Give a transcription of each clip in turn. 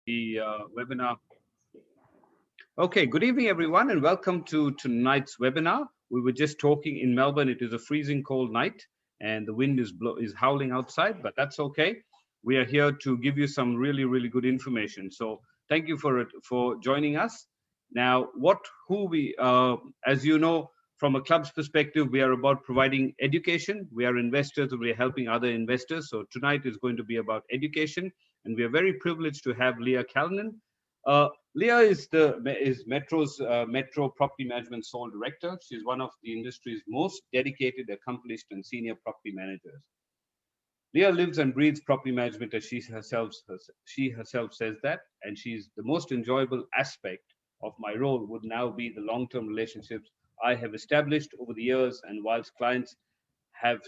the webinar. Okay, good evening, everyone, and welcome to tonight's webinar. We were just talking in Melbourne. It is a freezing cold night, and the wind is howling outside, but that's okay. We are here to give you some really good information. So thank you for joining us. Now, as you know, from a club's perspective, we are about providing education. We are investors, we are helping other investors. So tonight is going to be about education, and we are very privileged to have Leah Calnan. Leah is Metro's Metro Property Management Sole Director. She's one of the industry's most dedicated, accomplished, and senior property managers. Leah lives and breathes property management, as she herself says that, and she's the most enjoyable aspect of my role would now be the long-term relationships I have established over the years. And whilst clients have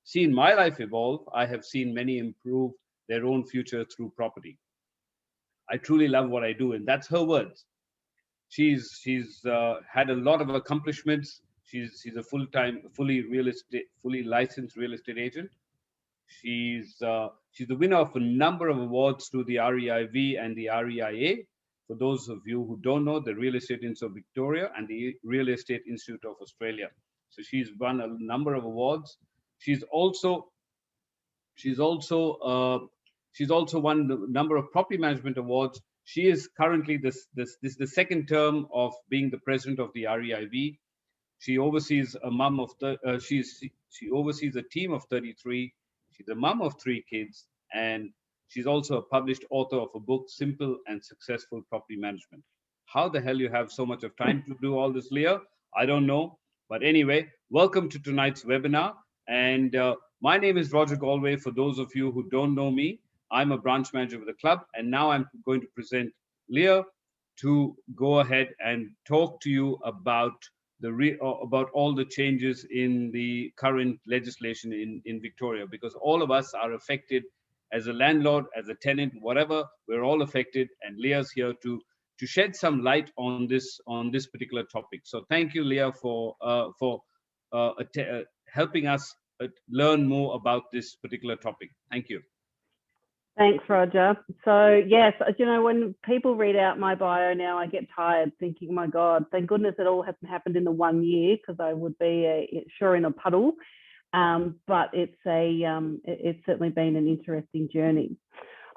seen my life evolve, I have seen many improve their own future through property. I truly love what I do, and that's her words. She's had a lot of accomplishments. She's a fully licensed real estate agent. She's the winner of a number of awards through the REIV and the REIA. For those of you who don't know, the Real Estate Institute of Victoria and the Real Estate Institute of Australia. So she's won a number of awards. She's also won a number of property management awards. She is currently this is the second term of being the president of the REIV. She oversees she oversees a team of 33. She's a mom of 3 kids, and she's also a published author of a book, Simple and Successful Property Management. How the hell you have so much of time to do all this, Leah? I don't know. But anyway, welcome to tonight's webinar. And my name is Roger Galway. For those of you who don't know me, I'm a branch manager of the club. And now I'm going to present Leah to go ahead and talk to you about about all the changes in the current legislation in Victoria, because all of us are affected as a landlord, as a tenant, whatever, we're all affected, and Leah's here to shed some light on this particular topic. So thank you, Leah, for helping us learn more about this particular topic. Thank you. Thanks, Roger. So yes, you know, when people read out my bio now, I get tired thinking, oh my God, thank goodness it all hasn't happened in the 1 year, because I would be sure in a puddle. But it's certainly been an interesting journey.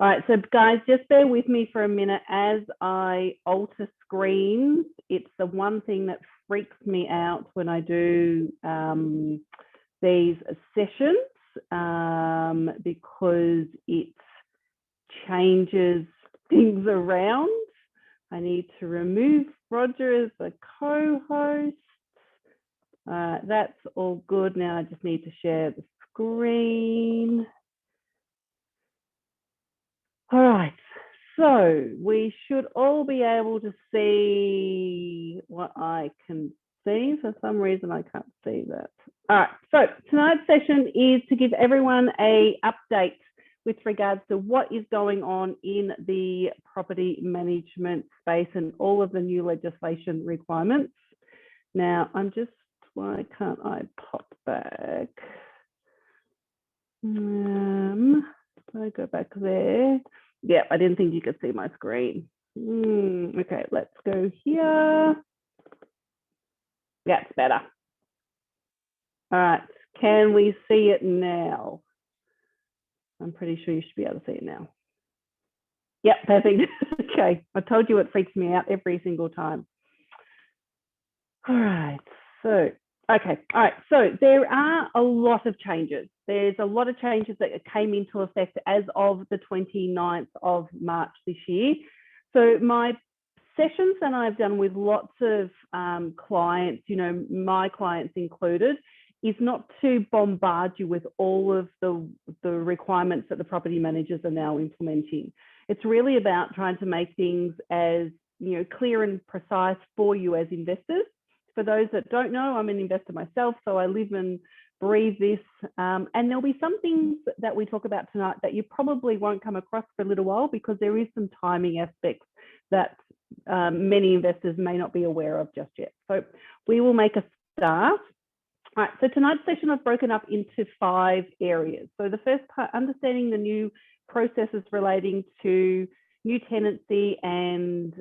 All right, so guys, just bear with me for a minute as I alter screens. It's the one thing that freaks me out when I do these sessions, because it changes things around. I need to remove Roger as the co-host. That's all good. Now I just need to share the screen. All right, so we should all be able to see what I can see. For some reason, I can't see that. All right, so tonight's session is to give everyone an update with regards to what is going on in the property management space and all of the new legislation requirements. Now, why can't I pop back? I go back there. Yeah, I didn't think you could see my screen. Okay, let's go here. That's better. All right, can we see it now? I'm pretty sure you should be able to see it now. Yep, perfect. Okay, I told you it freaks me out every single time. All right, so, okay, all right, so there are a lot of changes. There's a lot of changes that came into effect as of the 29th of March this year. So my sessions that I've done with lots of clients, you know, my clients included, is not to bombard you with all of the requirements that the property managers are now implementing. It's really about trying to make things as, you know, clear and precise for you as investors. For those that don't know, I'm an investor myself, so I live and breathe this. And there'll be some things that we talk about tonight that you probably won't come across for a little while, because there is some timing aspects that many investors may not be aware of just yet. So we will make a start. All right, so tonight's session I've broken up into 5 areas. So the first part, understanding the new processes relating to new tenancy and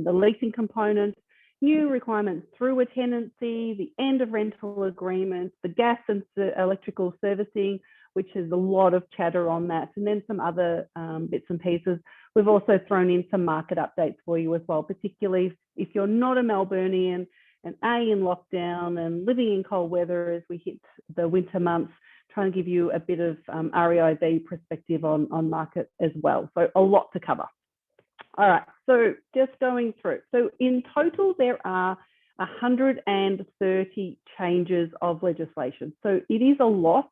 the leasing component, new requirements through a tenancy, the end of rental agreements, the gas and electrical servicing, which is a lot of chatter on that, and then some other bits and pieces. We've also thrown in some market updates for you as well, particularly if you're not a Melburnian and in lockdown and living in cold weather as we hit the winter months, trying to give you a bit of REIV perspective on market as well. So a lot to cover. All right, so just going through. So in total, there are 130 changes of legislation. So it is a lot.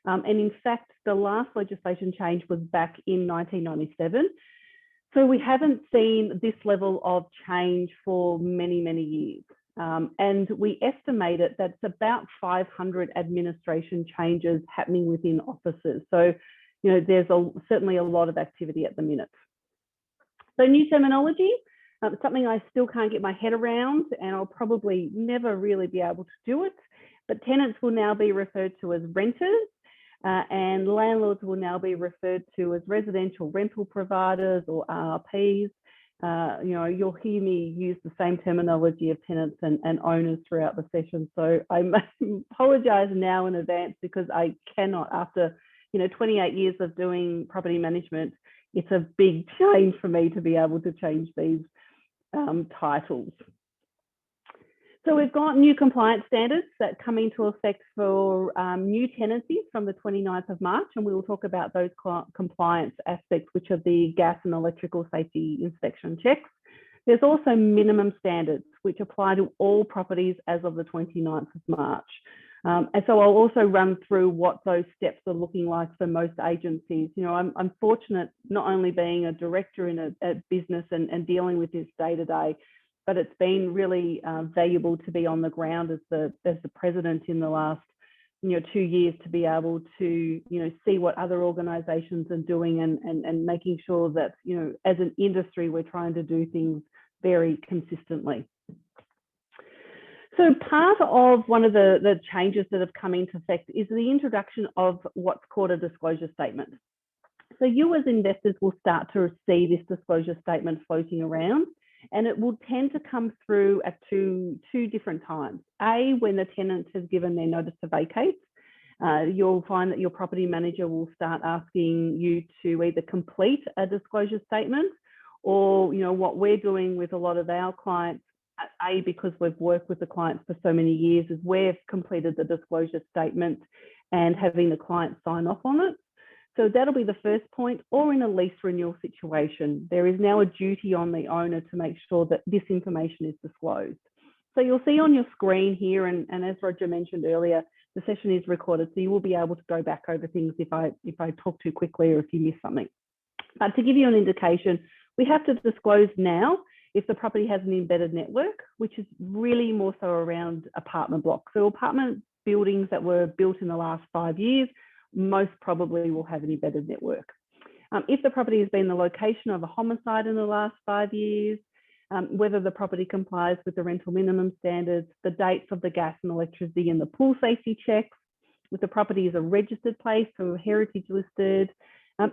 And in fact, the last legislation change was back in 1997. So we haven't seen this level of change for many, many years. And we estimated that it's about 500 administration changes happening within offices. So, you know, there's certainly a lot of activity at the minute. So new terminology, something I still can't get my head around, and I'll probably never really be able to do it, but tenants will now be referred to as renters, and landlords will now be referred to as residential rental providers or RRPs. You know, you'll hear me use the same terminology of tenants and owners throughout the session. So I apologize now in advance because I cannot, after, you know, 28 years of doing property management, it's a big change for me to be able to change these titles. So we've got new compliance standards that come into effect for new tenancies from the 29th of March, and we will talk about those compliance aspects, which are the gas and electrical safety inspection checks. There's also minimum standards, which apply to all properties as of the 29th of March. And so I'll also run through what those steps are looking like for most agencies. You know, I'm fortunate not only being a director in a business and dealing with this day to day, but it's been really valuable to be on the ground as the president in the last, you know, 2 years, to be able to, you know, see what other organisations are doing and making sure that, you know, as an industry, we're trying to do things very consistently. So part of one of the changes that have come into effect is the introduction of what's called a disclosure statement. So you as investors will start to see this disclosure statement floating around, and it will tend to come through at two different times. A, when the tenant has given their notice to vacate, you'll find that your property manager will start asking you to either complete a disclosure statement, or, you know, what we're doing with a lot of our clients, A, because we've worked with the clients for so many years, is we've completed the disclosure statement and having the client sign off on it. So that'll be the first point. Or in a lease renewal situation, there is now a duty on the owner to make sure that this information is disclosed. So you'll see on your screen here, and as Roger mentioned earlier, the session is recorded, so you will be able to go back over things if I talk too quickly or if you miss something. But to give you an indication, we have to disclose now if the property has an embedded network, which is really more so around apartment blocks. So apartment buildings that were built in the last 5 years, most probably will have an embedded network. If the property has been the location of a homicide in the last 5 years, whether the property complies with the rental minimum standards, the dates of the gas and electricity and the pool safety checks, if the property is a registered place, so heritage listed,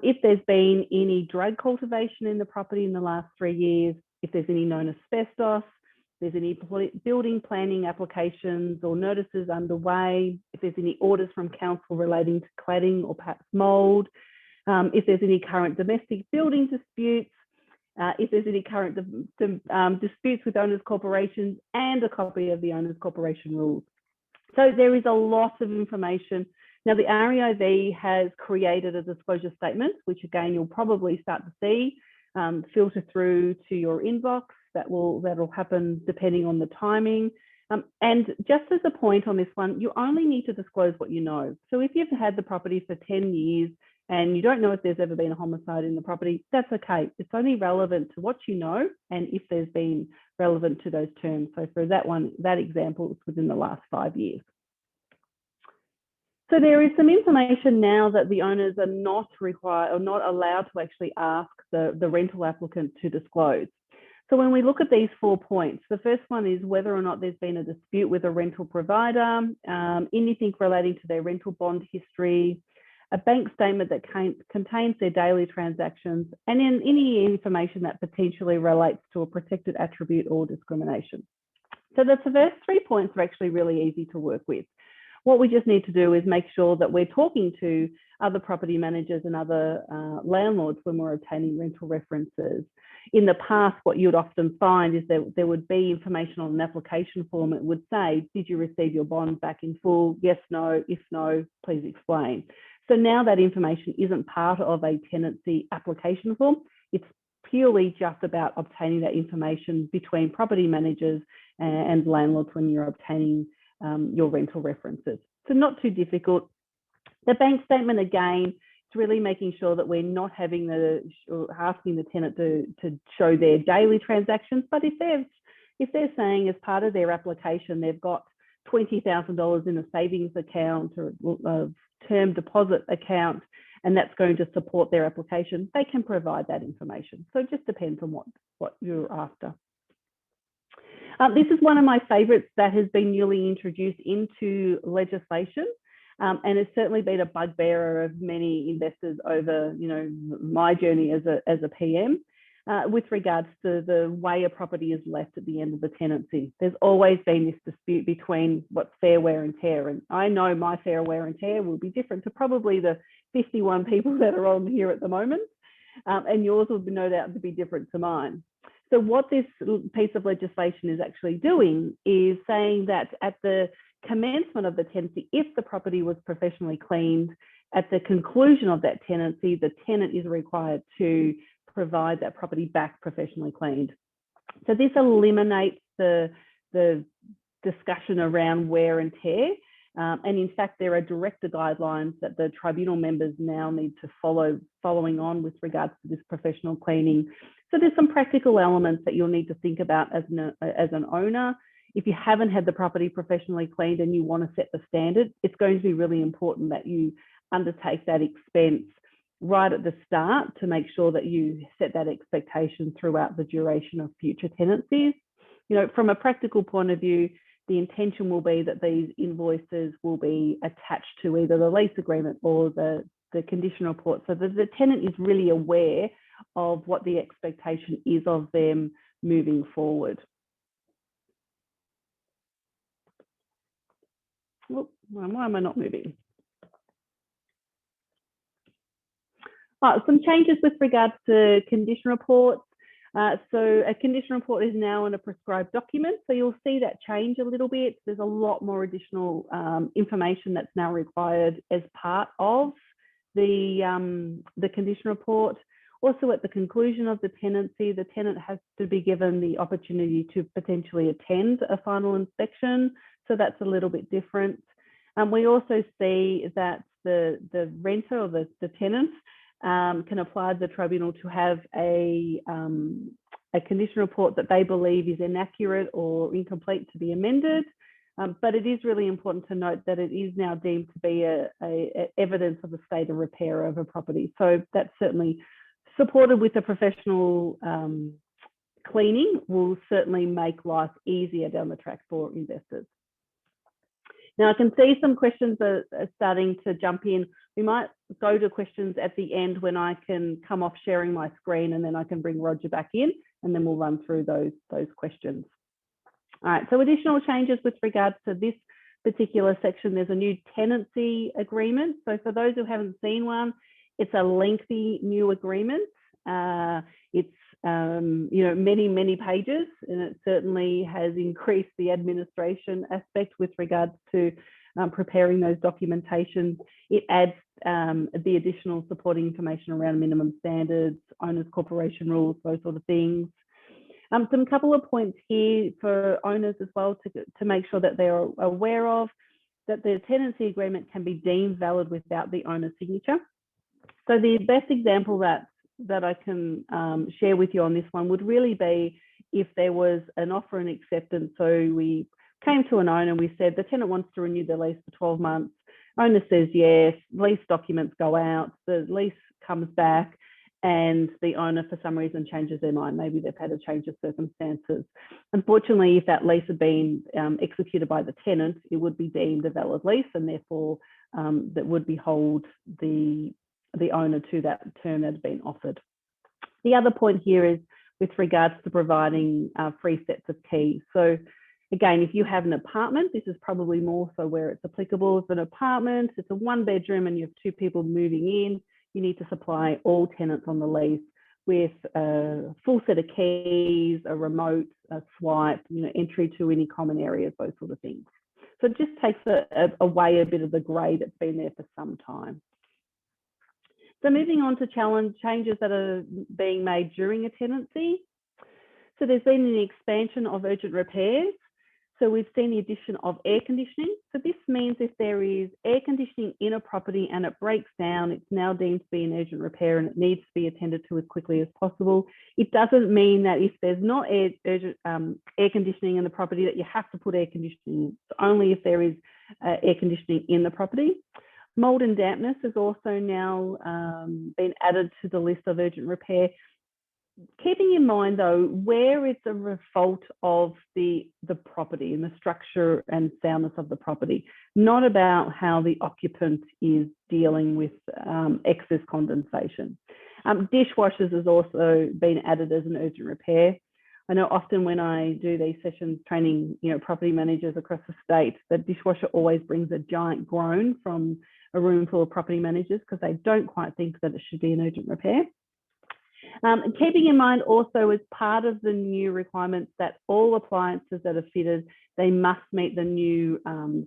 if there's been any drug cultivation in the property in the last 3 years, if there's any known asbestos, if there's any building planning applications or notices underway, if there's any orders from council relating to cladding or perhaps mould, if there's any current domestic building disputes, if there's any current disputes with owners' corporations, and a copy of the owners' corporation rules. So there is a lot of information. Now, the REIV has created a disclosure statement, which again, you'll probably start to see filter through to your inbox. That'll happen depending on the timing. And just as a point on this one, you only need to disclose what you know. So if you've had the property for 10 years and you don't know if there's ever been a homicide in the property, that's okay. It's only relevant to what you know and if there's been relevant to those terms. So for that example, it's within the last 5 years. So there is some information now that the owners are not required or not allowed to actually ask the rental applicant to disclose. So when we look at these 4 points, the first one is whether or not there's been a dispute with a rental provider, anything relating to their rental bond history, a bank statement that contains their daily transactions, and then any information that potentially relates to a protected attribute or discrimination. So the first 3 points are actually really easy to work with. What we just need to do is make sure that we're talking to other property managers and other landlords when we're obtaining rental references. In the past, what you'd often find is that there would be information on an application form. It would say, did you receive your bond back in full? Yes, no, if no, please explain. So now that information isn't part of a tenancy application form. It's purely just about obtaining that information between property managers and landlords when you're obtaining your rental references. So not too difficult. The bank statement, again, it's really making sure that we're not having asking the tenant to show their daily transactions, but if they're saying as part of their application they've got $20,000 in a savings account or a term deposit account, and that's going to support their application, they can provide that information. So it just depends on what you're after. This is one of my favourites that has been newly introduced into legislation, and it's certainly been a bugbearer of many investors over, my journey as a PM. With regards to the way a property is left at the end of the tenancy. There's always been this dispute between what's fair wear and tear, and I know my fair wear and tear will be different to probably the 51 people that are on here at the moment, and yours will be no doubt to be different to mine. So what this piece of legislation is actually doing is saying that at the commencement of the tenancy, if the property was professionally cleaned, at the conclusion of that tenancy, the tenant is required to provide that property back professionally cleaned. So this eliminates the discussion around wear and tear. And in fact, there are director guidelines that the tribunal members now need to following on with regards to this professional cleaning. So there's some practical elements that you'll need to think about as an owner. If you haven't had the property professionally cleaned and you want to set the standard, it's going to be really important that you undertake that expense right at the start to make sure that you set that expectation throughout the duration of future tenancies. From a practical point of view, the intention will be that these invoices will be attached to either the lease agreement or the condition report, so that the tenant is really aware of what the expectation is of them moving forward. Oh, why am I not moving? Some changes with regards to condition reports. So a condition report is now in a prescribed document. So you'll see that change a little bit. There's a lot more additional information that's now required as part of the condition report. Also, at the conclusion of the tenancy, the tenant has to be given the opportunity to potentially attend a final inspection. So that's a little bit different. We also see that the renter or the tenant can apply to the tribunal to have a condition report that they believe is inaccurate or incomplete to be amended. But it is really important to note that it is now deemed to be a evidence of the state of repair of a property. So that's certainly supported with a professional cleaning will certainly make life easier down the track for investors. Now, I can see some questions are starting to jump in. We might go to questions at the end when I can come off sharing my screen, and then I can bring Roger back in, and then we'll run through those questions. All right, so additional changes with regards to this particular section, there's a new tenancy agreement. So for those who haven't seen one, it's a lengthy new agreement. It's many pages, and it certainly has increased the administration aspect with regards to preparing those documentations. It adds the additional supporting information around minimum standards, owners corporation rules, those sort of things. Some couple of points here for owners as well to make sure that they're aware of, that the tenancy agreement can be deemed valid without the owner's signature. So the best example that I can share with you on this one would really be if there was an offer and acceptance. So we came to an owner and we said the tenant wants to renew their lease for 12 months. Owner says yes, lease documents go out, the lease comes back, and the owner for some reason changes their mind. Maybe they've had a change of circumstances. Unfortunately, if that lease had been executed by the tenant, it would be deemed a valid lease, and therefore that would behold the owner to that term that has been offered. The other point here is with regards to providing free sets of keys. So again, if you have an apartment, this is probably more so where it's applicable. If an apartment, it's a 1-bedroom and you have 2 people moving in, you need to supply all tenants on the lease with a full set of keys, a remote, a swipe, entry to any common areas, those sort of things. So it just takes away a bit of the grey that's been there for some time. So moving on to changes that are being made during a tenancy. So there's been an expansion of urgent repairs. So we've seen the addition of air conditioning. So this means if there is air conditioning in a property and it breaks down, it's now deemed to be an urgent repair and it needs to be attended to as quickly as possible. It doesn't mean that if there's not air conditioning in the property that you have to put air conditioning. It's only if there is air conditioning in the property. Mold and dampness has also now been added to the list of urgent repair. Keeping in mind though, where it's a fault of the property and the structure and soundness of the property, not about how the occupant is dealing with excess condensation. Dishwashers has also been added as an urgent repair. I know often when I do these sessions training, property managers across the state, the dishwasher always brings a giant groan from a room full of property managers because they don't quite think that it should be an urgent repair. Keeping in mind also as part of the new requirements that all appliances that are fitted, they must meet the new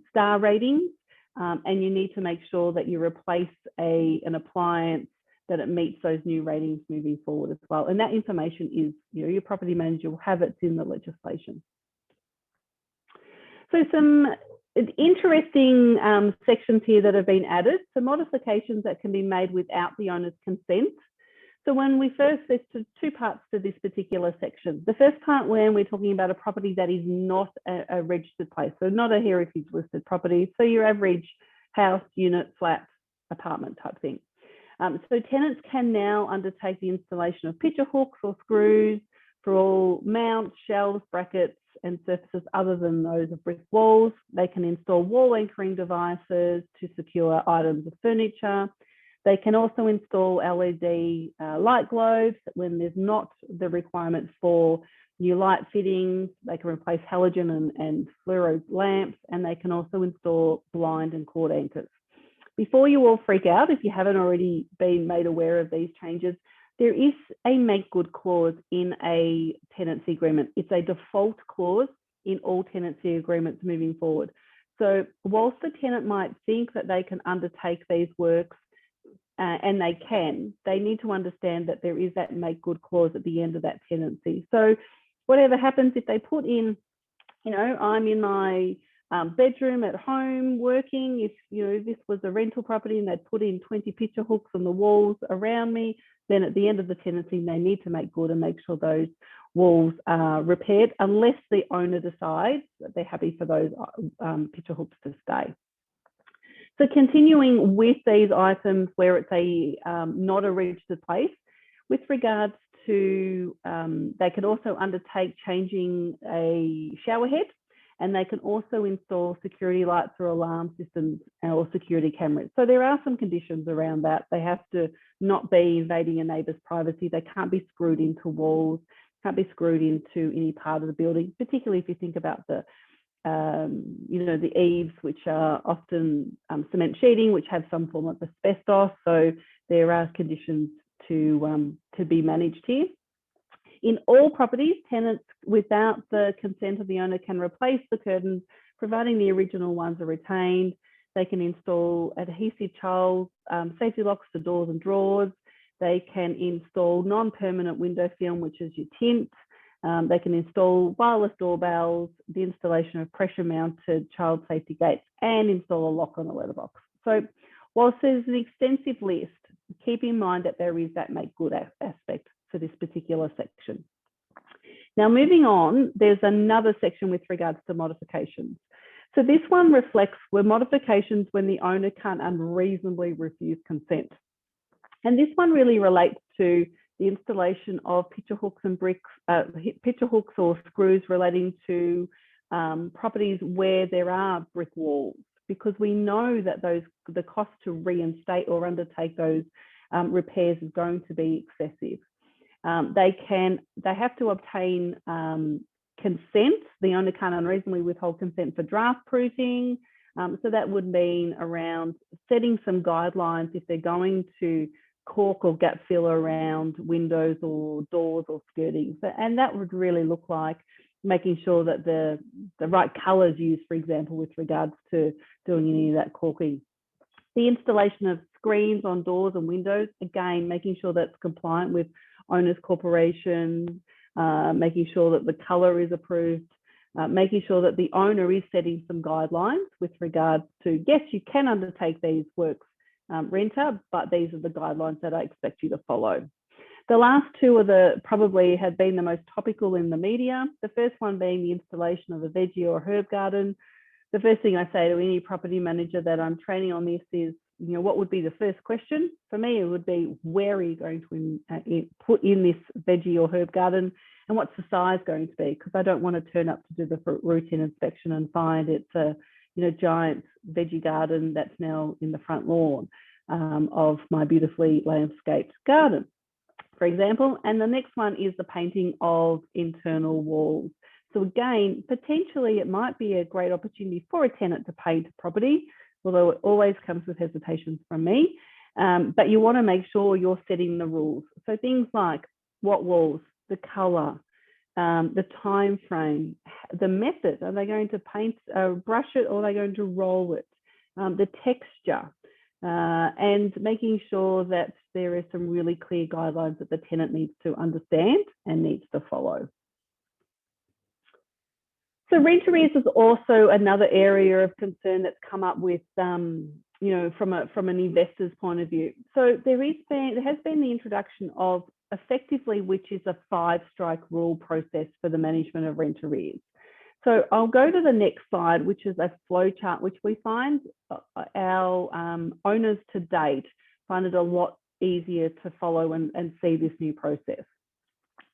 star ratings, and you need to make sure that you replace an appliance that it meets those new ratings moving forward as well. And that information is, your property manager will have it in the legislation. So some interesting sections here that have been added. So modifications that can be made without the owner's consent. So when we first, there's 2 parts to this particular section. The first part when we're talking about a property that is not a registered place, so not a heritage listed property, so your average house, unit, flat, apartment type thing. So tenants can now undertake the installation of picture hooks or screws for all mounts, shelves, brackets, and surfaces other than those of brick walls. They can install wall anchoring devices to secure items of furniture. They can also install LED light globes when there's not the requirement for new light fittings. They can replace halogen and fluoro lamps, and they can also install blind and cord anchors. Before you all freak out, if you haven't already been made aware of these changes, there is a make good clause in a tenancy agreement. It's a default clause in all tenancy agreements moving forward. So whilst the tenant might think that they can undertake these works, and they need to understand that there is that make good clause at the end of that tenancy. So whatever happens, if they put in, I'm in my bedroom at home working, if this was a rental property and they'd put in 20 picture hooks on the walls around me, then at the end of the tenancy, they need to make good and make sure those walls are repaired, unless the owner decides that they're happy for those picture hooks to stay. So continuing with these items where it's not a registered place, with regards to, they can also undertake changing a shower head, and they can also install security lights or alarm systems or security cameras. So there are some conditions around that. They have to not be invading a neighbour's privacy. They can't be screwed into walls, can't be screwed into any part of the building, particularly if you think about the eaves, which are often cement sheeting, which have some form of asbestos. So there are conditions to be managed here. In all properties, tenants without the consent of the owner can replace the curtains, providing the original ones are retained. They can install adhesive child safety locks to doors and drawers. They can install non-permanent window film, which is your tint. They can install wireless doorbells, the installation of pressure-mounted child safety gates, and install a lock on a letterbox. So whilst there's an extensive list, keep in mind that there is that make good aspect for this particular section. Now moving on, there's another section with regards to modifications. So this one reflects modifications when the owner can't unreasonably refuse consent. And this one really relates to the installation of pitcher hooks and bricks, pitcher hooks or screws relating to properties where there are brick walls, because we know that the cost to reinstate or undertake those repairs is going to be excessive. They have to obtain consent. The owner can't unreasonably withhold consent for draft proofing. So that would mean around setting some guidelines if they're going to cork or gap fill around windows or doors or skirtings. And that would really look like making sure that the right colours used, for example, with regards to doing any of that corking. The installation of screens on doors and windows, again, making sure that's compliant with owners' corporations, making sure that the colour is approved, making sure that the owner is setting some guidelines with regards to, yes, you can undertake these works, renter, but these are the guidelines that I expect you to follow. The last two are probably have been the most topical in the media. The first one being the installation of a veggie or herb garden. The first thing I say to any property manager that I'm training on this is, what would be the first question? For me, it would be, where are you going to put in this veggie or herb garden, and what's the size going to be? Because I don't want to turn up to do the routine inspection and find it's a giant veggie garden that's now in the front lawn of my beautifully landscaped garden, for example. And the next one is the painting of internal walls. So again, potentially it might be a great opportunity for a tenant to paint a property, although it always comes with hesitations from me. But you want to make sure you're setting the rules. So things like what walls, the colour, the time frame, the method. Are they going to paint, brush it, or are they going to roll it? The texture, and making sure that there are some really clear guidelines that the tenant needs to understand and needs to follow. So rent arrears is also another area of concern that's come up with, from an investor's point of view. So there has been the introduction of effectively, which is a 5-strike rule process for the management of rent arrears. So I'll go to the next slide, which is a flow chart, which we find our owners to date find it a lot easier to follow and see this new process.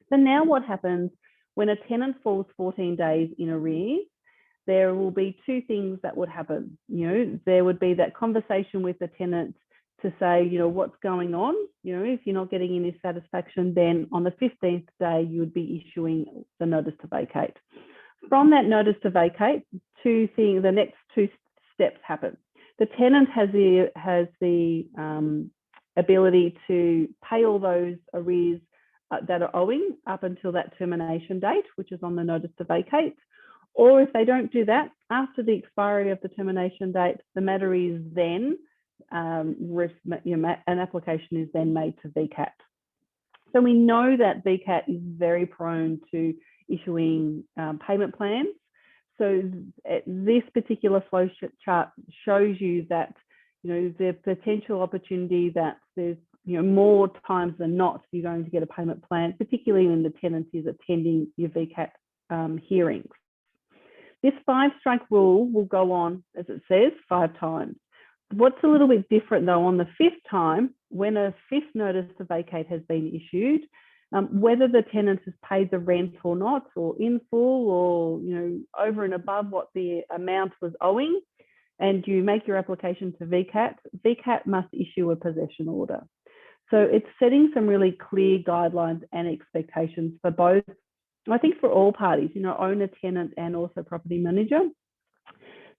So now what happens when a tenant falls 14 days in arrears? There will be two things that would happen. There would be that conversation with the tenant to say, what's going on? If you're not getting any satisfaction, then on the 15th day, you would be issuing the notice to vacate. From that notice to vacate, the next two steps happen. The tenant has the ability to pay all those arrears that are owing up until that termination date, which is on the notice to vacate. Or if they don't do that, after the expiry of the termination date, the matter is then, an application is then made to Vacate. So we know that Vacate is very prone to issuing payment plans. So this particular flow chart shows you that, the potential opportunity that there's, more times than not, you're going to get a payment plan, particularly when the tenant is attending your Vacate hearings. This 5-strike rule will go on, as it says, 5 times. What's a little bit different though, on the 5th time, when a 5th notice to vacate has been issued, whether the tenant has paid the rent or not, or in full, or over and above what the amount was owing, and you make your application to Vacate, Vacate must issue a possession order. So it's setting some really clear guidelines and expectations for both, I think for all parties, owner, tenant, and also property manager.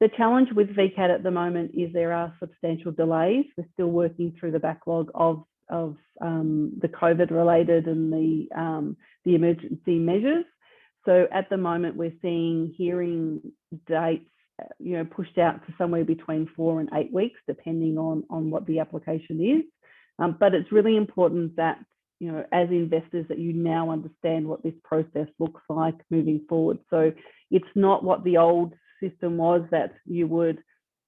The challenge with Vacate at the moment is there are substantial delays. We're still working through the backlog of the COVID-related and the emergency measures. So at the moment, we're seeing hearing dates, pushed out to somewhere between 4 and 8 weeks, depending on what the application is. But it's really important that, as investors, that you now understand what this process looks like moving forward. So it's not what the old system was, that you would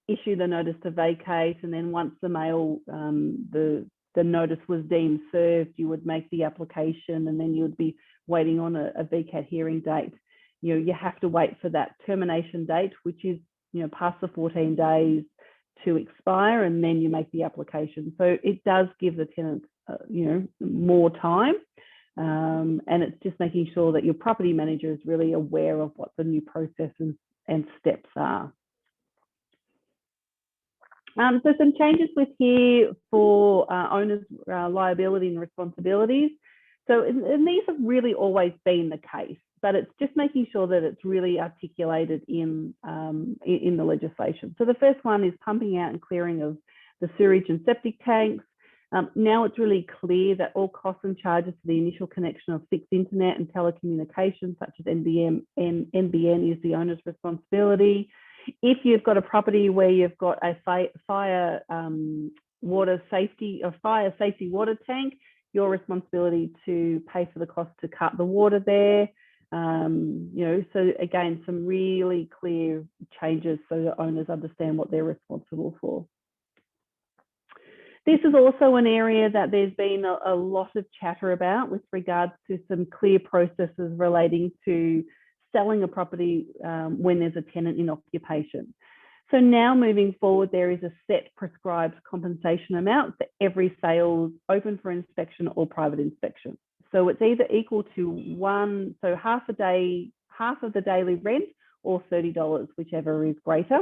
issue the notice to vacate, and then once the mail, the notice was deemed served, you would make the application, and then you would be waiting on a Vacate hearing date. You have to wait for that termination date, which is, past the 14 days, to expire, and then you make the application. So it does give the tenant, more time. And it's just making sure that your property manager is really aware of what the new processes and steps are. So some changes with here for owners' liability and responsibilities. So, and these have really always been the case, but it's just making sure that it's really articulated in the legislation. So the first one is pumping out and clearing of the sewerage and septic tanks. Now it's really clear that all costs and charges for the initial connection of fixed internet and telecommunications, such as NBN, is the owner's responsibility. If you've got a property where you've got a fire safety water tank, your responsibility to pay for the cost to cut the water there. So again, some really clear changes so that owners understand what they're responsible for. This is also an area that there's been a lot of chatter about with regards to some clear processes relating to selling a property when there's a tenant in occupation. So now moving forward, there is a set prescribed compensation amount for every sale open for inspection or private inspection. So it's either equal to half of the daily rent, or $30, whichever is greater.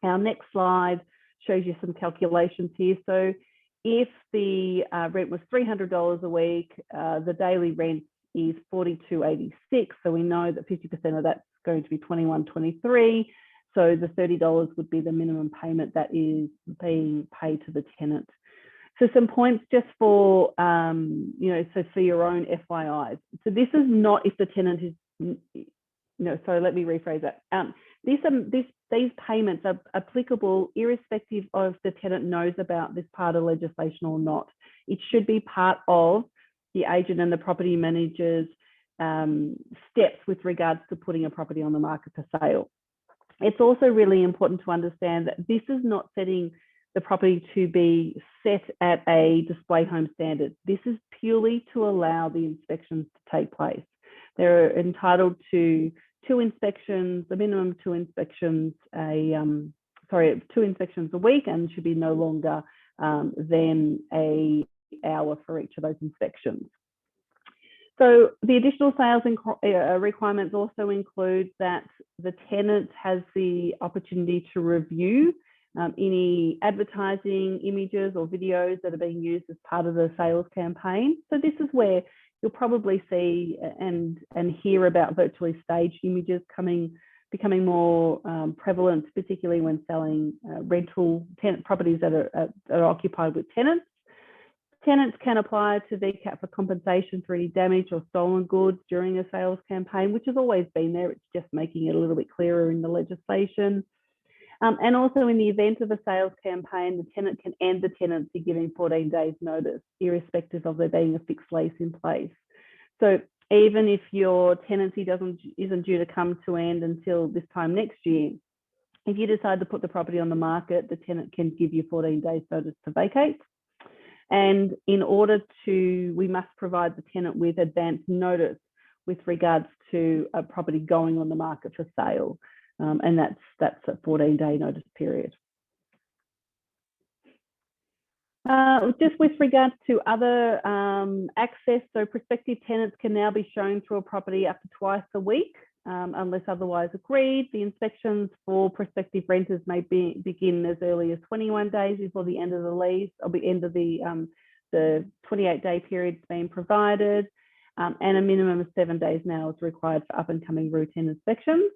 Our next slide shows you some calculations here. So if the rent was $300 a week, the daily rent is $42.86. So we know that 50% of that's going to be $21.23. So the $30 would be the minimum payment that is being paid to the tenant. So some points just for, so for your own FYIs. So this is not if the tenant is, so let me rephrase that. These payments are applicable irrespective of the tenant knows about this part of legislation or not. It should be part of the agent and the property manager's steps with regards to putting a property on the market for sale. It's also really important to understand that this is not setting the property to be set at a display home standard. This is purely to allow the inspections to take place. They're entitled to two inspections, the minimum two inspections a week, and should be no longer than an hour for each of those inspections. So the additional sales requirements also include that the tenant has the opportunity to review any advertising images or videos that are being used as part of the sales campaign. So this is where you'll probably see and hear about virtually staged images becoming more prevalent, particularly when selling rental tenant properties that are occupied with tenants. Tenants can apply to Vacate for compensation for any damage or stolen goods during a sales campaign, which has always been there. It's just making it a little bit clearer in the legislation. And also in the event of a sales campaign, the tenant can end the tenancy giving 14 days notice, irrespective of there being a fixed lease in place. So even if your tenancy isn't due to come to end until this time next year, if you decide to put the property on the market, the tenant can give you 14 days notice to vacate. And in order we must provide the tenant with advance notice with regards to a property going on the market for sale. And that's a 14-day notice period. Just with regards to other access, so prospective tenants can now be shown through a property up to twice a week, unless otherwise agreed. The inspections for prospective renters may begin as early as 21 days before the end of the lease, or the end of the 28-day period being provided, and a minimum of 7 days now is required for up-and-coming routine inspections.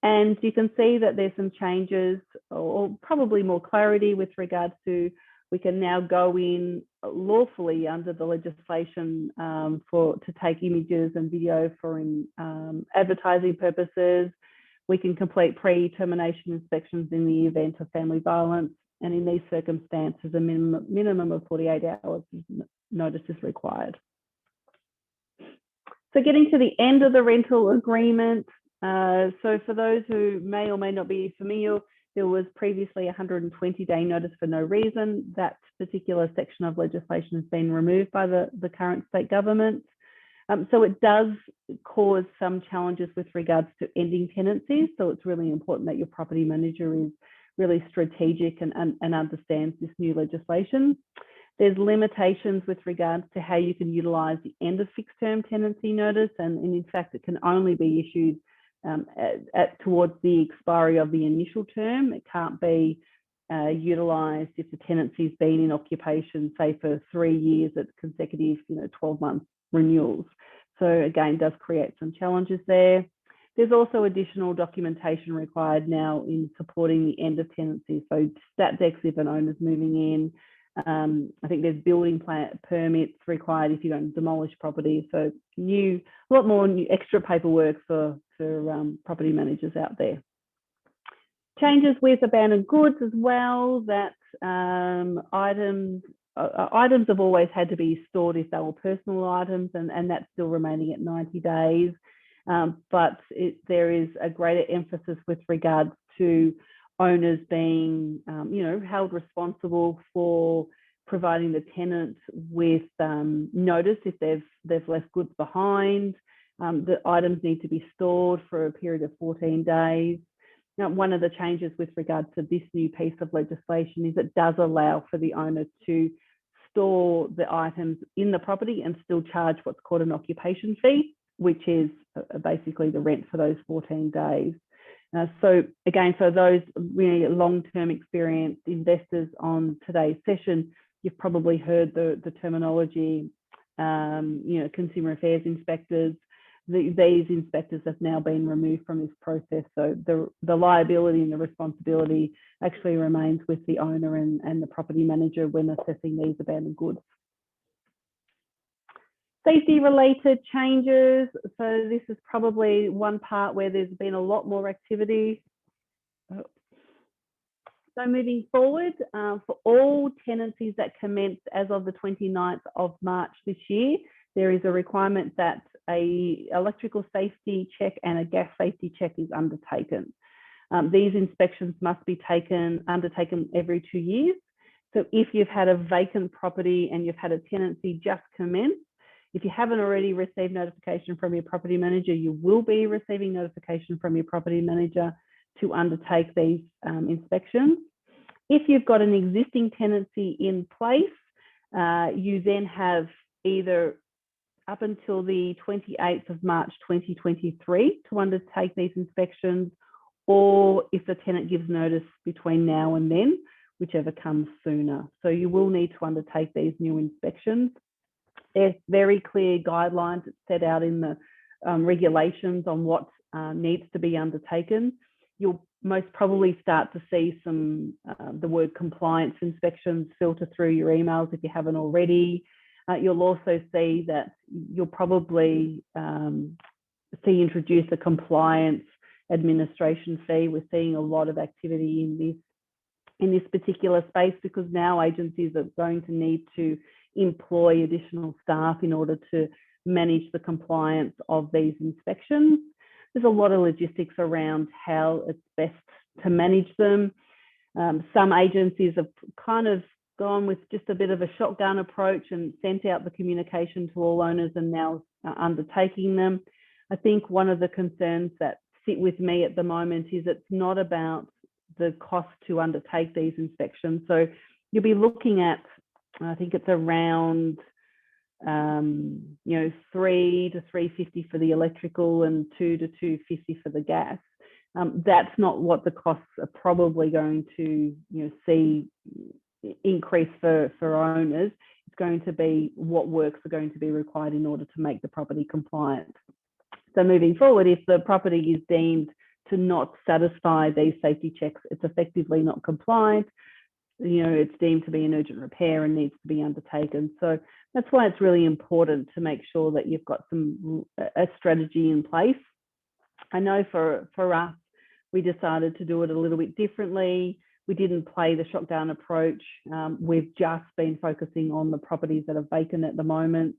And you can see that there's some changes, or probably more clarity with regards to we can now go in lawfully under the legislation to take images and video for advertising purposes. We can complete pre-termination inspections in the event of family violence, and in these circumstances, a minimum of 48 hours notice is required. So getting to the end of the rental agreement, so for those who may or may not be familiar, there was previously a 120-day notice for no reason. That particular section of legislation has been removed by the current state government. So it does cause some challenges with regards to ending tenancies. So it's really important that your property manager is really strategic and understands this new legislation. There's limitations with regards to how you can utilise the end of fixed term tenancy notice, and in fact it can only be issued towards the expiry of the initial term. It can't be utilised if the tenancy's been in occupation, say for 3 years at consecutive 12-month renewals. So again, does create some challenges there. There's also additional documentation required now in supporting the end of tenancy. So stat decks if an owner's moving in. I think there's building permits required if you don't demolish property. So a lot more extra paperwork for property managers out there. Changes with abandoned goods as well, that items have always had to be stored if they were personal items, and that's still remaining at 90 days. But there is a greater emphasis with regards to owners being, held responsible for providing the tenant with notice if they've left goods behind. The items need to be stored for a period of 14 days. Now, one of the changes with regards to this new piece of legislation is it does allow for the owner to store the items in the property and still charge what's called an occupation fee, which is basically the rent for those 14 days. So again, for those really long-term experienced investors on today's session, you've probably heard the terminology, consumer affairs inspectors. These inspectors have now been removed from this process. So the liability and the responsibility actually remains with the owner and the property manager when assessing these abandoned goods. Safety related changes. So this is probably one part where there's been a lot more activity. So moving forward, for all tenancies that commence as of the 29th of March this year, there is a requirement that an electrical safety check and a gas safety check is undertaken. These inspections must be undertaken every 2 years. So if you've had a vacant property and you've had a tenancy just commence, if you haven't already received notification from your property manager, you will be receiving notification from your property manager to undertake these inspections. If you've got an existing tenancy in place, you then have either up until the 28th of March 2023 to undertake these inspections, or if the tenant gives notice between now and then, whichever comes sooner. So you will need to undertake these new inspections. There's very clear guidelines set out in the regulations on what needs to be undertaken. You'll most probably start to see some the word compliance inspections filter through your emails if you haven't already. You'll also see that you'll probably see introduce a compliance administration fee. We're seeing a lot of activity in this particular space because now agencies are going to need to employ additional staff in order to manage the compliance of these inspections. There's a lot of logistics around how it's best to manage them. Some agencies have kind of gone with just a bit of a shotgun approach and sent out the communication to all owners and now undertaking them. I think one of the concerns that sit with me at the moment is it's not about the cost to undertake these inspections. So you'll be looking at, I think it's around $3 to $350 for the electrical and $2 to $250 for the gas. That's not what the costs are probably going to see increase for owners. It's going to be what works are going to be required in order to make the property compliant. So moving forward, if the property is deemed to not satisfy these safety checks, it's effectively not compliant. It's deemed to be an urgent repair and needs to be undertaken. So that's why it's really important to make sure that you've got a strategy in place. I know for us, we decided to do it a little bit differently. We didn't play the shotgun approach. We've just been focusing on the properties that are vacant at the moment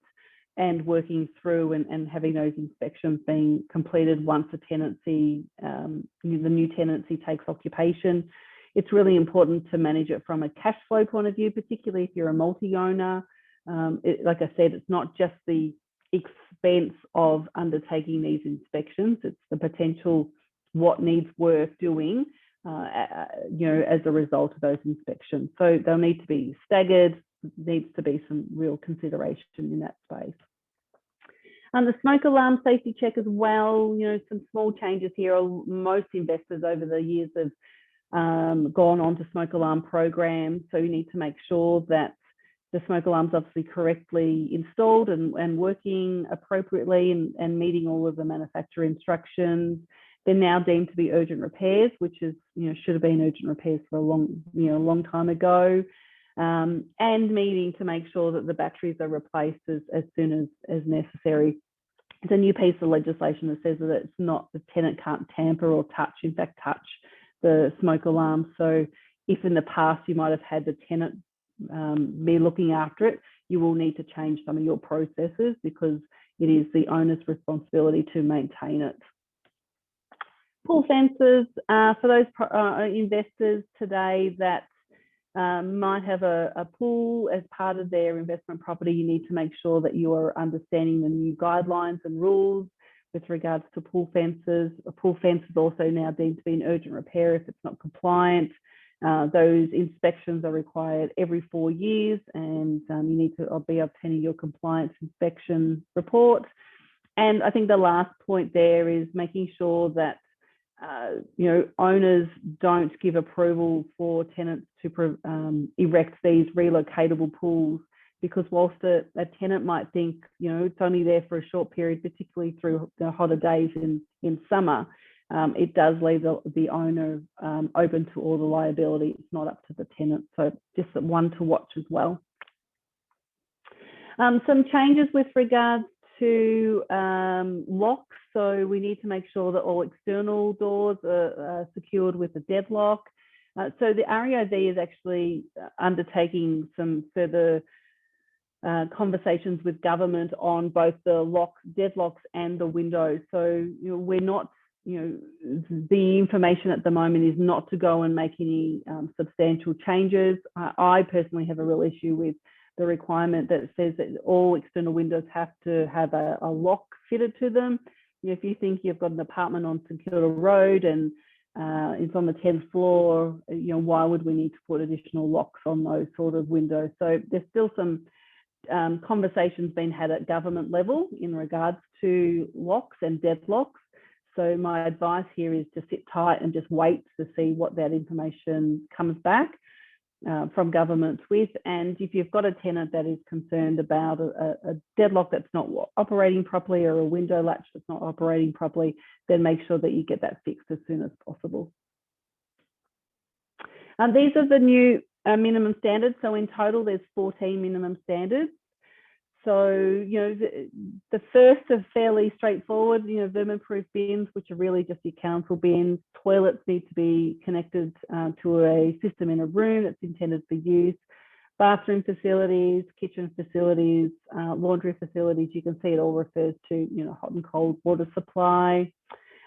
and working through and having those inspections being completed once the tenancy, the new tenancy takes occupation. It's really important to manage it from a cash flow point of view, particularly if you're a multi-owner. Like I said, it's not just the expense of undertaking these inspections, it's the potential what needs work doing as a result of those inspections. So they'll need to be staggered, needs to be some real consideration in that space. The smoke alarm safety check as well, some small changes here. Most investors over the years have gone on to smoke alarm programs. So you need to make sure that the smoke alarm's obviously correctly installed and working appropriately and meeting all of the manufacturer instructions. They're now deemed to be urgent repairs, which is, should have been urgent repairs for a long time ago. And needing to make sure that the batteries are replaced as soon as necessary. It's a new piece of legislation that says that it's not, the tenant can't tamper or touch the smoke alarm. So if in the past you might have had the tenant be looking after it, you will need to change some of your processes because it is the owner's responsibility to maintain it. Pool fences, for those investors today that might have a pool as part of their investment property, you need to make sure that you are understanding the new guidelines and rules with regards to pool fences. A pool fence is also now deemed to be an urgent repair if it's not compliant. Those inspections are required every 4 years, and you need to be obtaining your compliance inspection report. And I think the last point there is making sure that owners don't give approval for tenants to erect these relocatable pools, because whilst a tenant might think, it's only there for a short period, particularly through the hotter days in summer, it does leave the owner open to all the liability. It's not up to the tenant. So just one to watch as well. Some changes with regards to locks. So we need to make sure that all external doors are secured with a deadlock. So the REIV is actually undertaking some further conversations with government on both the deadlocks and the windows. So we're not, the information at the moment is not to go and make any substantial changes. I personally have a real issue with the requirement that says that all external windows have to have a lock fitted to them. If you think you've got an apartment on St Kilda Road and it's on the 10th floor, why would we need to put additional locks on those sort of windows? So there's still some conversations being had at government level in regards to locks and deadlocks. So my advice here is to sit tight and just wait to see what that information comes back from government with. And if you've got a tenant that is concerned about a deadlock that's not operating properly or a window latch that's not operating properly, then make sure that you get that fixed as soon as possible. These are the new minimum standards. So in total, there's 14 minimum standards. So, the first are fairly straightforward, vermin-proof bins, which are really just your council bins. Toilets need to be connected to a system in a room that's intended for use. Bathroom facilities, kitchen facilities, laundry facilities, you can see it all refers to, hot and cold water supply.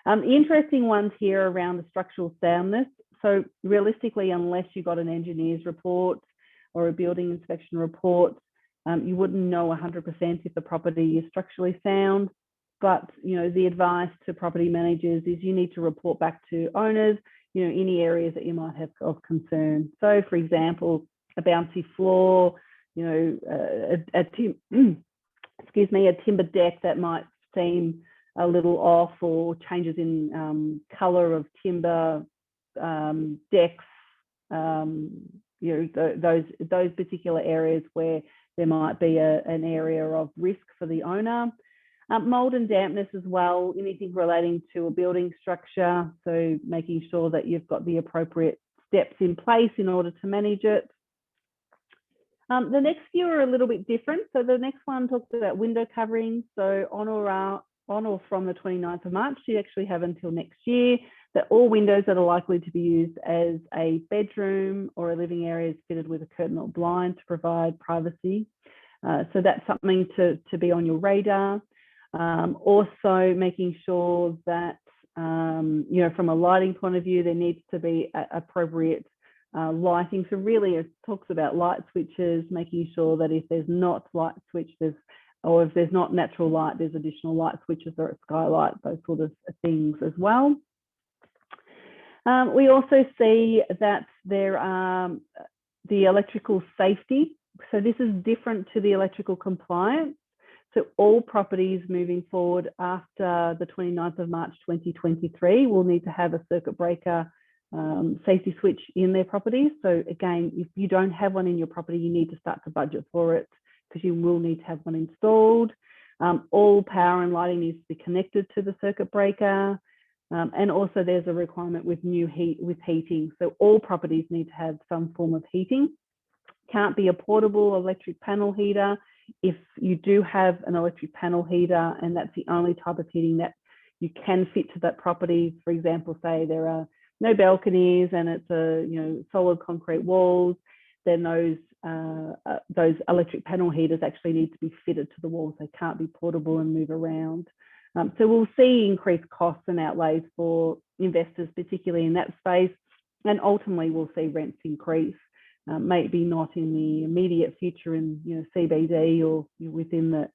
The interesting ones here around the structural soundness. So realistically, unless you got an engineer's report or a building inspection report, you wouldn't know 100% if the property is structurally sound. But, the advice to property managers is you need to report back to owners, any areas that you might have of concern. So, for example, a bouncy floor, a timber deck that might seem a little off, or changes in colour of timber decks, those particular areas where there might be an area of risk for the owner. Mold and dampness as well, anything relating to a building structure. So making sure that you've got the appropriate steps in place in order to manage it. The next few are a little bit different. So the next one talks about window coverings. So on or from the 29th of March, you actually have until next year that all windows that are likely to be used as a bedroom or a living area is fitted with a curtain or blind to provide privacy. So that's something to be on your radar. Also making sure that, from a lighting point of view, there needs to be appropriate lighting. So really it talks about light switches, making sure that if there's not light switch, or if there's not natural light, there's additional light switches or a skylight, those sort of things as well. We also see that there are the electrical safety. So this is different to the electrical compliance. So all properties moving forward after the 29th of March 2023 will need to have a circuit breaker safety switch in their properties. So again, if you don't have one in your property, you need to start to budget for it because you will need to have one installed. All power and lighting needs to be connected to the circuit breaker. And also there's a requirement with heating. So all properties need to have some form of heating. Can't be a portable electric panel heater. If you do have an electric panel heater and that's the only type of heating that you can fit to that property, for example, say there are no balconies and it's a solid concrete walls, then those electric panel heaters actually need to be fitted to the walls. They can't be portable and move around. So we'll see increased costs and outlays for investors, particularly in that space, and ultimately we'll see rents increase. Maybe not in the immediate future in CBD or within the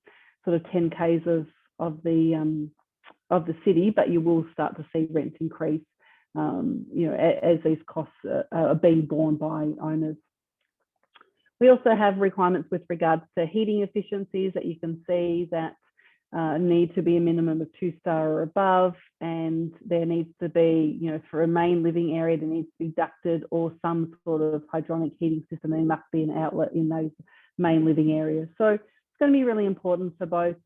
sort of 10 k's of the city, but you will start to see rents increase, as these costs are being borne by owners. We also have requirements with regards to heating efficiencies that you can see that need to be a minimum of 2-star or above, and there needs to be, for a main living area, there needs to be ducted or some sort of hydronic heating system. There must be an outlet in those main living areas. So it's going to be really important for both,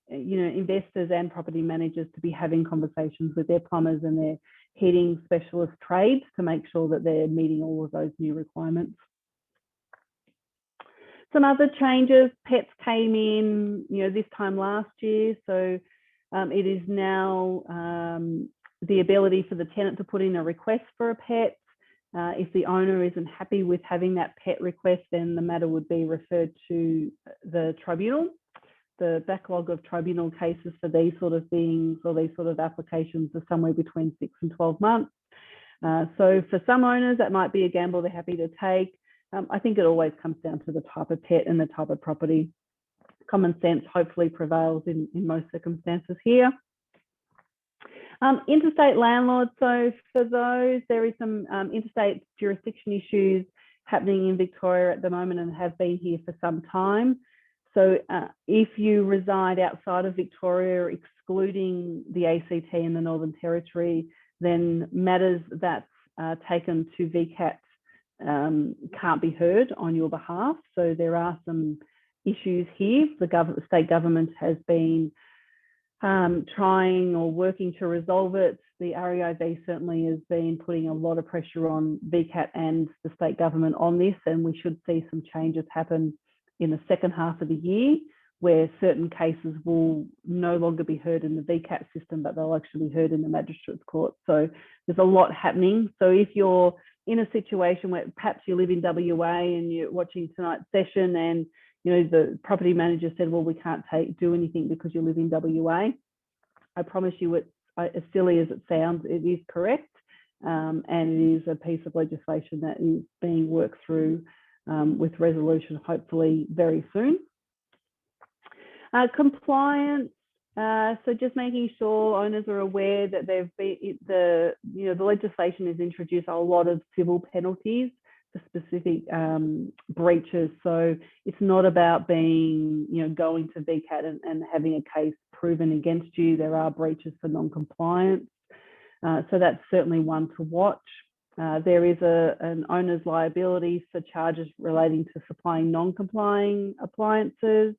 investors and property managers to be having conversations with their plumbers and their heating specialist trades to make sure that they're meeting all of those new requirements. Some other changes, pets came in, this time last year. So it is now the ability for the tenant to put in a request for a pet. If the owner isn't happy with having that pet request, then the matter would be referred to the tribunal. The backlog of tribunal cases for these sort of things or these sort of applications are somewhere between 6 and 12 months. So for some owners, that might be a gamble they're happy to take. I think it always comes down to the type of pet and the type of property. Common sense hopefully prevails in most circumstances here. Interstate landlords. So for those, there is some interstate jurisdiction issues happening in Victoria at the moment and have been here for some time. So if you reside outside of Victoria, excluding the ACT and the Northern Territory, then matters that's taken to Vacate can't be heard on your behalf. So there are some issues here. The state government has been trying or working to resolve it. The REIV certainly has been putting a lot of pressure on Vacate and the state government on this, and we should see some changes happen in the second half of the year where certain cases will no longer be heard in the Vacate system, but they'll actually be heard in the magistrates court. So there's a lot happening. So if you're in a situation where perhaps you live in WA and you're watching tonight's session and the property manager said, well, we can't do anything because you live in WA, I promise you, it's as silly as it sounds, it is correct, and it is a piece of legislation that is being worked through with resolution hopefully very soon. Compliance. So just making sure owners are aware that the legislation has introduced a lot of civil penalties for specific breaches. So it's not about being, going to VCAT and having a case proven against you. There are breaches for non-compliance. So that's certainly one to watch. There is an owner's liability for charges relating to supplying non-complying appliances.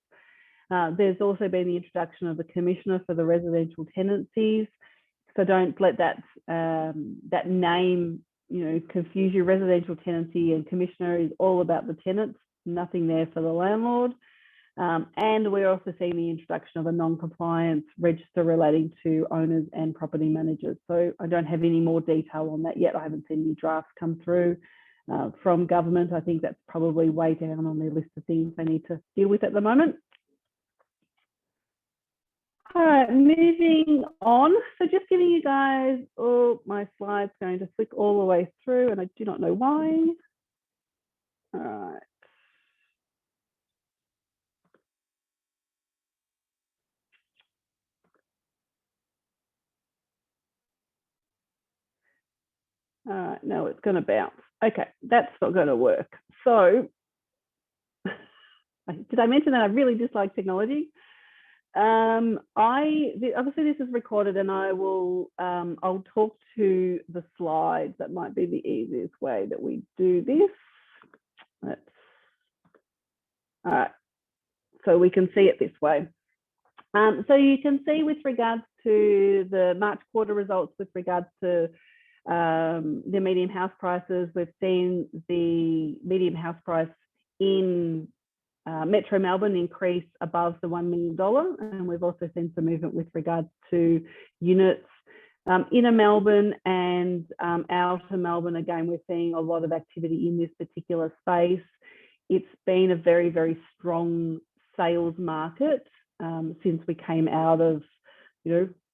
There's also been the introduction of the Commissioner for the Residential Tenancies. So don't let that name, confuse you. Residential tenancy and Commissioner is all about the tenants, nothing there for the landlord. And we're also seeing the introduction of a non-compliance register relating to owners and property managers. So I don't have any more detail on that yet. I haven't seen any drafts come through from government. I think that's probably way down on their list of things they need to deal with at the moment. All right, moving on. So just giving you guys, my slide's going to flick all the way through and I do not know why. All right. All right, no, it's going to bounce. Okay, that's not going to work. So, did I mention that I really dislike technology? Obviously this is recorded, and I'll talk to the slides. That might be the easiest way that we do this. All right, so we can see it this way. So you can see with regards to the March quarter results, with regards to the median house prices, we've seen the median house price in Metro Melbourne increase above the $1 million, and we've also seen some movement with regards to units. Inner Melbourne and outer Melbourne, again, we're seeing a lot of activity in this particular space. It's been a very, very strong sales market since we came out of,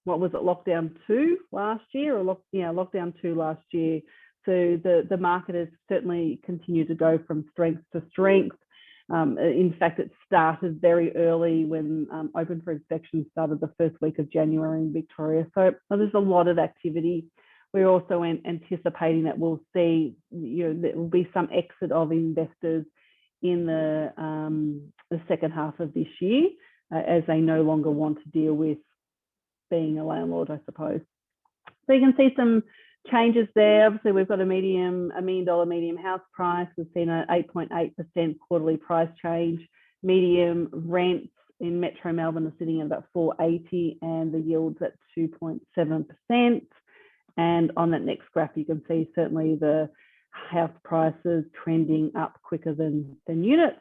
what was it, lockdown 2 last year, or lockdown 2 last year. So the market has certainly continued to go from strength to strength. In fact, it started very early when Open for Inspection started the first week of January in Victoria. So there's a lot of activity. We're also anticipating that we'll see, there will be some exit of investors in the second half of this year, as they no longer want to deal with being a landlord, I suppose. So you can see some changes there. Obviously, we've got a $1 million medium house price. We've seen an 8.8% quarterly price change. Medium rents in Metro Melbourne are sitting at about $480, and the yield's at 2.7%. And on that next graph, you can see certainly the house prices trending up quicker than units.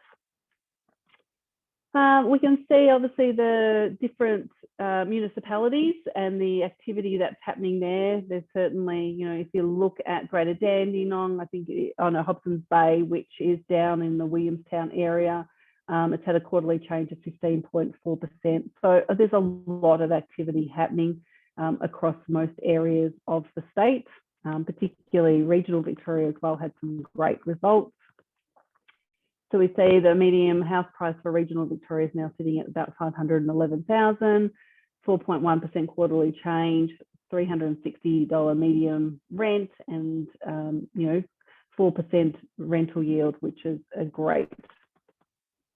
We can see obviously the different municipalities and the activity that's happening there. There's certainly, if you look at Greater Dandenong, I think Hobsons Bay, which is down in the Williamstown area, it's had a quarterly change of 15.4%. So there's a lot of activity happening across most areas of the state, particularly regional Victoria as well had some great results. So we see the median house price for regional Victoria is now sitting at about $511,000, 4.1% quarterly change, $360 medium rent, and 4% rental yield, which is a great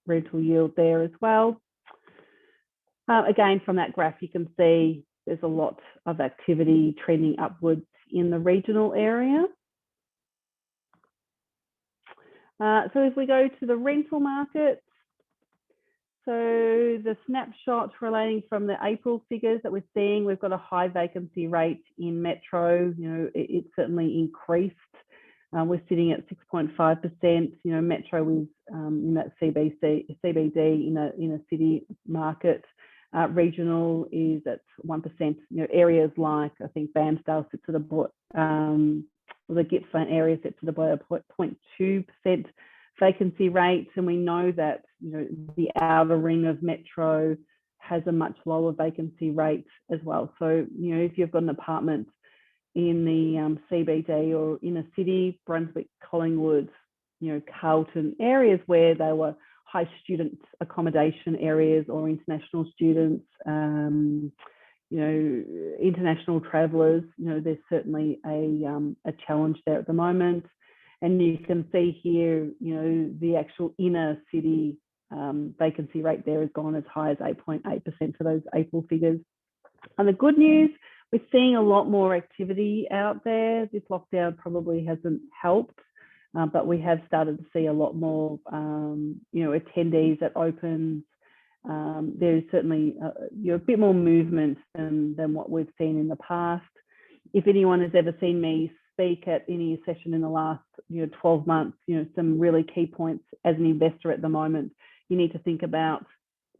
rental yield there as well. Again, from that graph, you can see there's a lot of activity trending upwards in the regional area. So if we go to the rental market, so the snapshot relating from the April figures that we're seeing, we've got a high vacancy rate in Metro. It certainly increased. We're sitting at 6.5%. Metro is in that CBD in a city market. Regional is at 1%. Areas like, I think Bairnsdale sits at the Gippsland area sits at about a 0.2% vacancy rate, and we know that the outer ring of Metro has a much lower vacancy rate as well. So if you've got an apartment in the CBD or in a city, Brunswick, Collingwood, Carlton, areas where they were high student accommodation areas or international students, international travellers, there's certainly a challenge there at the moment. And you can see here, the actual inner city vacancy rate there has gone as high as 8.8% for those April figures. And the good news, we're seeing a lot more activity out there. This lockdown probably hasn't helped, but we have started to see a lot more, attendees at Opens. There's certainly a bit more movement than what we've seen in the past. If anyone has ever seen me speak at any session in the last 12 months, some really key points as an investor at the moment, you need to think about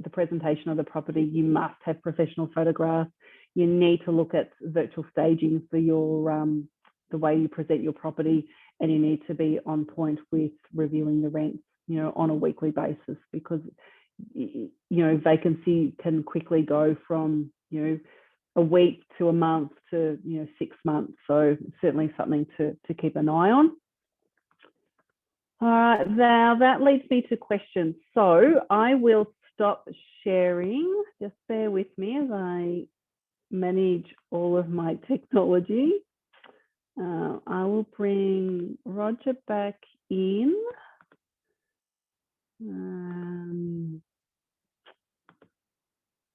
the presentation of the property. You must have professional photographs. You need to look at virtual staging for your the way you present your property, and you need to be on point with reviewing the rents, on a weekly basis, because vacancy can quickly go from a week to a month to 6 months. So certainly something to keep an eye on. All right, now that leads me to questions. So I will stop sharing. Just bear with me as I manage all of my technology. I will bring Roger back in.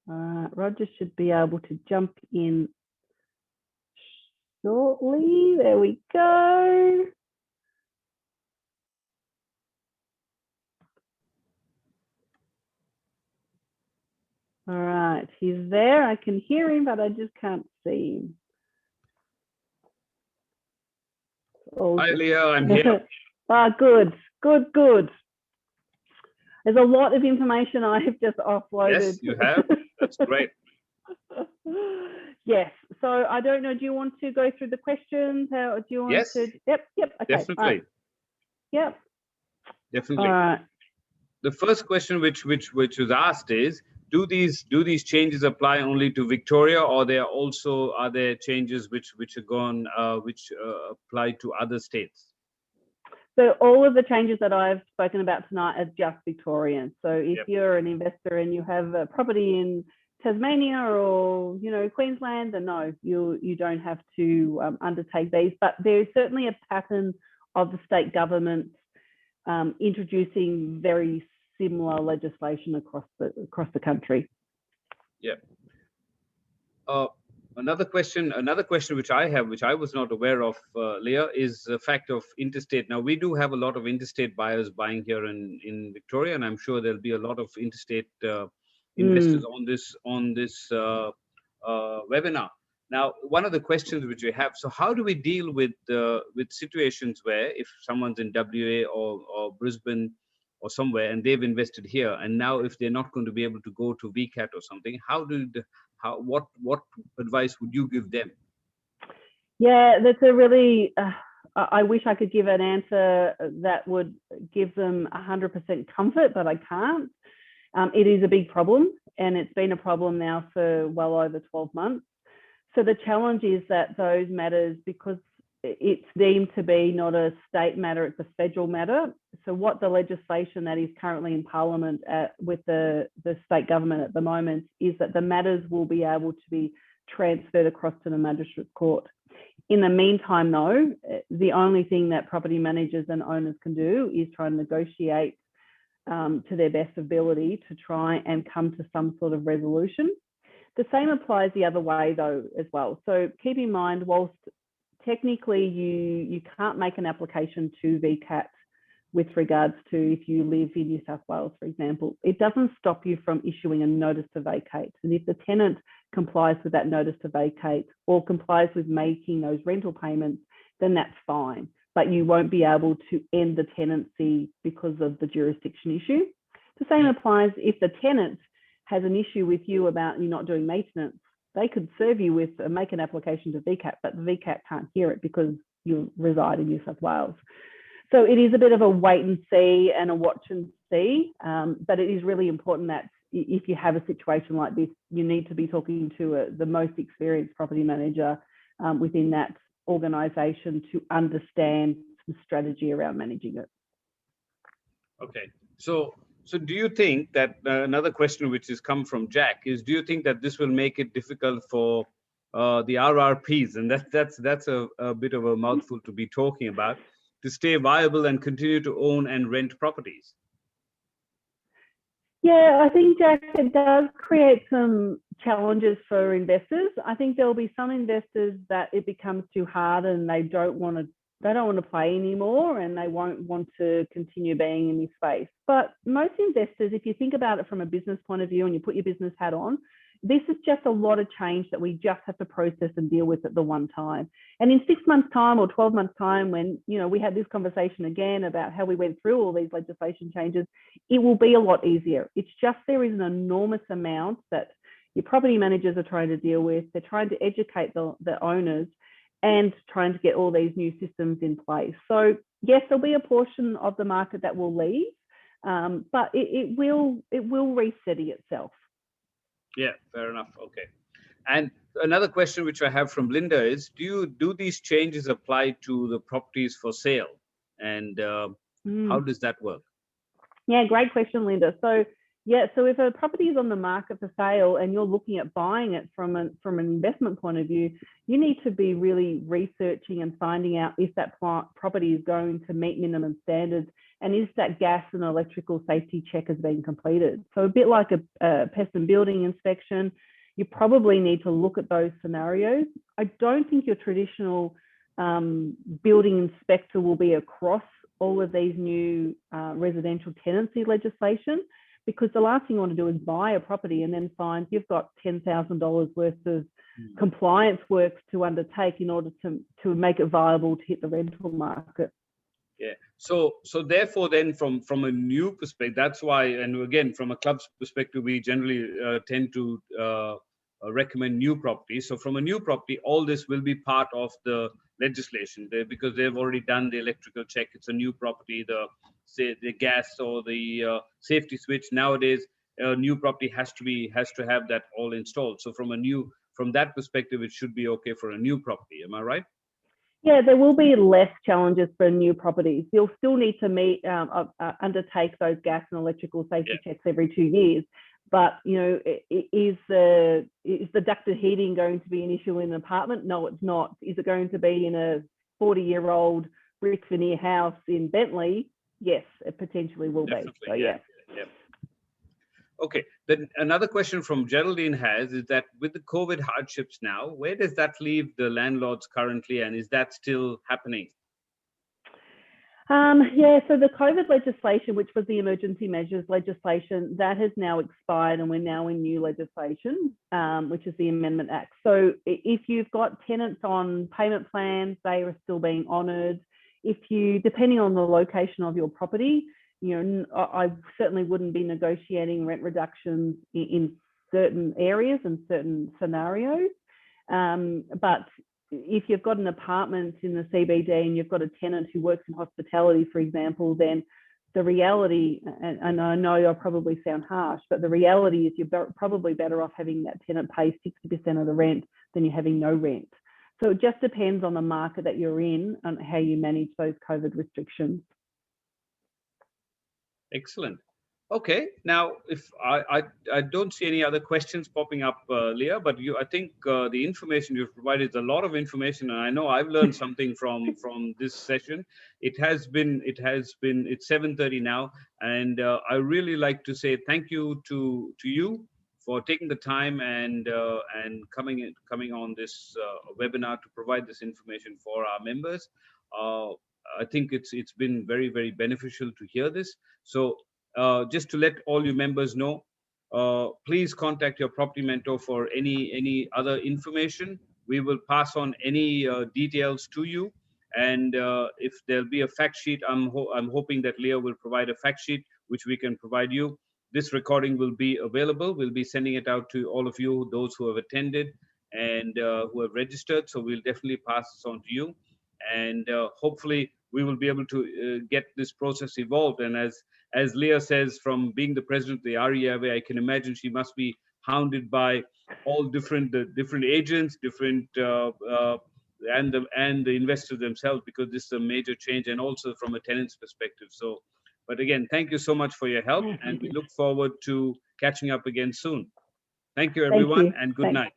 All right, Roger should be able to jump in shortly. There we go. All right, he's there. I can hear him, but I just can't see him. Hi, Leah, I'm here. Good. There's a lot of information I've just offloaded. Yes, you have. That's great. Yes. So I don't know. Do you want to go through the questions? How do you want Yes. to? Yep. Okay. Definitely. Right. Yep. Definitely. All right. The first question which was asked is, do these changes apply only to Victoria, or are there changes which are gone apply to other states? So all of the changes that I've spoken about tonight are just Victorian. So if you're an investor and you have a property in Tasmania or Queensland, then no, you don't have to undertake these. But there is certainly a pattern of the state government introducing very similar legislation across the country. Yeah. Another question which I have, which I was not aware of, Leah, is the fact of interstate. Now, we do have a lot of interstate buyers buying here in Victoria, and I'm sure there'll be a lot of interstate investors on this webinar. Now, one of the questions which we have, so how do we deal with situations where if someone's in WA or Brisbane or somewhere and they've invested here, and now if they're not going to be able to go to Vacate or something, what advice would you give them? Yeah, that's a really I wish I could give an answer that would give them 100% comfort, but I can't. It is a big problem, and it's been a problem now for well over 12 months. So the challenge is that those matters, because it's deemed to be not a state matter, it's a federal matter. So what the legislation that is currently in Parliament with the state government at the moment is that the matters will be able to be transferred across to the Magistrates Court. In the meantime, though, the only thing that property managers and owners can do is try and negotiate to their best ability to try and come to some sort of resolution. The same applies the other way, though, as well. So keep in mind, whilst technically you can't make an application to Vacate with regards to if you live in New South Wales, for example, it doesn't stop you from issuing a notice to vacate. And if the tenant complies with that notice to vacate or complies with making those rental payments, then that's fine. But you won't be able to end the tenancy because of the jurisdiction issue. The same applies if the tenant has an issue with you about you not doing maintenance. They could serve you with make an application to Vacate, but the Vacate can't hear it because you reside in New South Wales. So it is a bit of a wait and see and a watch and see, but it is really important that if you have a situation like this, you need to be talking to the most experienced property manager within that organisation to understand the strategy around managing it. Okay, so do you think that another question which has come from Jack is, do you think that this will make it difficult for the RRPs, and that's a bit of a mouthful to be talking about, to stay viable and continue to own and rent properties? Yeah, I think, Jack, it does create some challenges for investors. I think there'll be some investors that it becomes too hard and they don't want to play anymore and they won't want to continue being in this space. But most investors, if you think about it from a business point of view and you put your business hat on, this is just a lot of change that we just have to process and deal with at the one time. And in 6 months' time or 12 months' time, when we had this conversation again about how we went through all these legislation changes, it will be a lot easier. It's just there is an enormous amount that your property managers are trying to deal with. They're trying to educate the owners and trying to get all these new systems in place. So yes, there'll be a portion of the market that will leave, but it will resetty itself. Yeah, fair enough. Okay. And another question which I have from Linda is, do these changes apply to the properties for sale? And how does that work? Yeah, great question, Linda. So Yeah, so if a property is on the market for sale and you're looking at buying it from an investment point of view, you need to be really researching and finding out if that property is going to meet minimum standards and is that gas and electrical safety check has been completed. So a bit like a pest and building inspection, you probably need to look at those scenarios. I don't think your traditional building inspector will be across all of these new residential tenancy legislation, because the last thing you want to do is buy a property and then find you've got $10,000 worth of compliance work to undertake in order to make it viable to hit the rental market. Yeah. So therefore, then from a new perspective, that's why, and again, from a club's perspective, we generally tend to recommend new properties. So from a new property, all this will be part of the legislation because they've already done the electrical check. It's a new property. The gas or the safety switch nowadays, a new property has to have that all installed. So from that perspective, it should be okay for a new property. Am I right? Yeah, there will be less challenges for new properties. You'll still need to undertake those gas and electrical safety checks every 2 years. But is the ducted heating going to be an issue in an apartment? No, it's not. Is it going to be in a 40-year-old brick veneer house in Bentley? Yes, it potentially will be. So yeah. Okay. Then another question from Geraldine is that with the COVID hardships now, where does that leave the landlords currently, and is that still happening? Yeah, so the COVID legislation, which was the emergency measures legislation, that has now expired and we're now in new legislation, which is the Amendment Act. So if you've got tenants on payment plans, they are still being honoured. Depending on the location of your property, I certainly wouldn't be negotiating rent reductions in certain areas and certain scenarios. But if you've got an apartment in the CBD and you've got a tenant who works in hospitality, for example, then the reality, and I know I probably sound harsh, but the reality is you're probably better off having that tenant pay 60% of the rent than you having no rent. So it just depends on the market that you're in and how you manage those COVID restrictions. Excellent. Okay. Now, if I don't see any other questions popping up, Leah, but I think the information you've provided is a lot of information, and I know I've learned something from this session. It's 7:30 now, and I really like to say thank you to you for taking the time and coming on this webinar to provide this information for our members. I think it's been very, very beneficial to hear this. So just to let all you members know, please contact your property mentor for any other information. We will pass on any details to you. And if there'll be a fact sheet, I'm hoping that Leah will provide a fact sheet, which we can provide you. This recording will be available. We'll be sending it out to all of you, those who have attended and who have registered. So we'll definitely pass this on to you. And hopefully we will be able to get this process evolved. And as Leah says, from being the president of the REIA, I can imagine she must be hounded by all different agents, and the investors themselves, because this is a major change, and also from a tenant's perspective. So, but again, thank you so much for your help, and we look forward to catching up again soon. Thank you, everyone, and good night.